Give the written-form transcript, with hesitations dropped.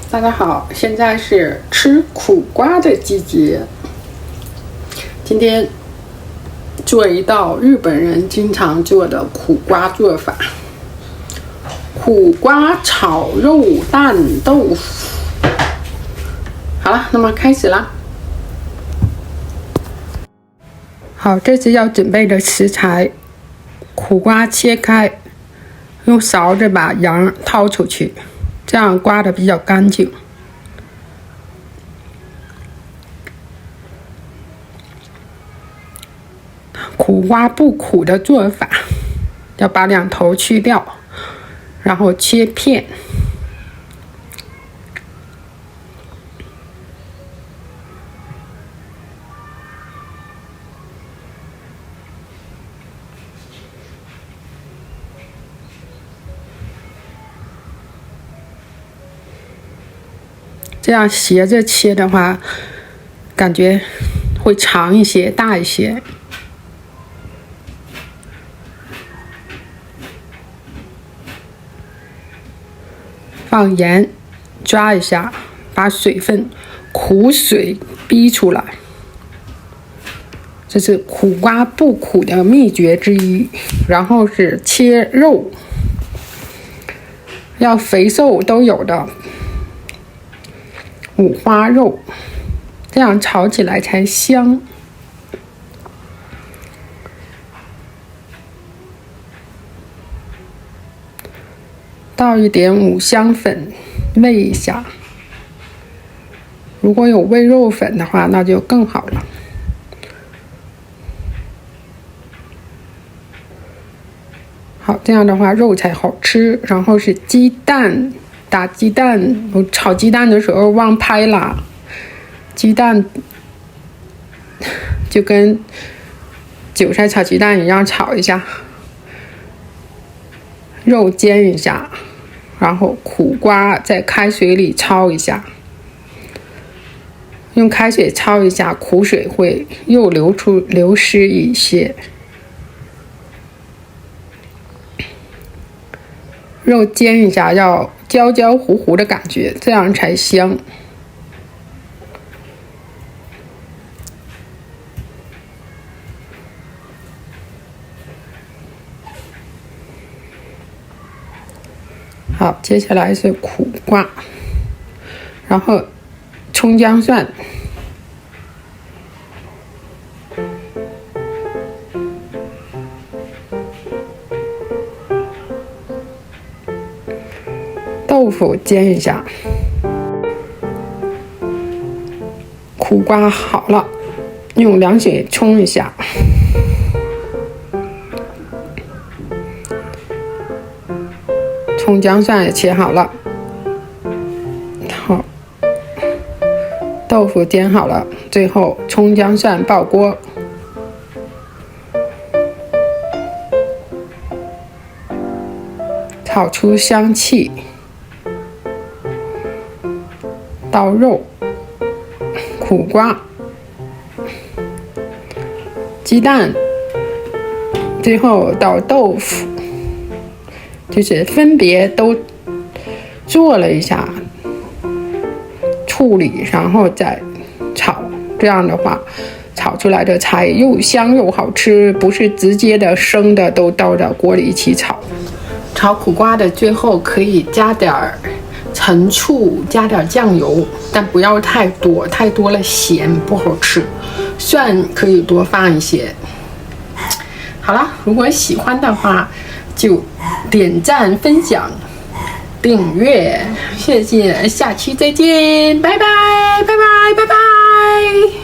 大家好，现在是吃苦瓜的季节。今天做一道日本人经常做的苦瓜做法：苦瓜炒肉蛋豆腐。好了，那么开始啦。好，这次要准备的食材：苦瓜切开，用勺子把瓤掏出去。这样刮得比较干净。苦瓜不苦的做法，要把两头去掉，然后切片。这样斜着切的话，感觉会长一些、大一些。放盐，抓一下，把水分、苦水逼出来。这是苦瓜不苦的秘诀之一。然后是切肉，要肥瘦都有的。五花肉，这样炒起来才香。倒一点五香粉，煨一下。如果有煨肉粉的话，那就更好了。好，这样的话肉才好吃。然后是鸡蛋。打鸡蛋，我炒鸡蛋的时候忘拍了，鸡蛋就跟韭菜炒鸡蛋一样炒一下，肉煎一下，然后苦瓜在开水里焯一下，用开水焯一下，苦水会又流失一些。肉煎一下，要焦焦糊糊的感觉，这样才香。好，接下来是苦瓜，然后葱姜蒜。豆腐煎一下，苦瓜好了，用凉水冲一下，葱姜蒜也切好了，好，豆腐煎好了，最后葱姜蒜爆锅，炒出香气。倒肉、苦瓜、鸡蛋，最后倒豆腐，就是分别都做了一下处理，然后再炒。这样的话，炒出来的菜又香又好吃，不是直接的生的都倒到锅里一起炒。炒苦瓜的最后可以加点陈醋，加点酱油，但不要太多，太多了咸不好吃。蒜可以多放一些。好了，如果喜欢的话，就点赞、分享、订阅，谢谢，下期再见，拜拜，拜拜，拜拜。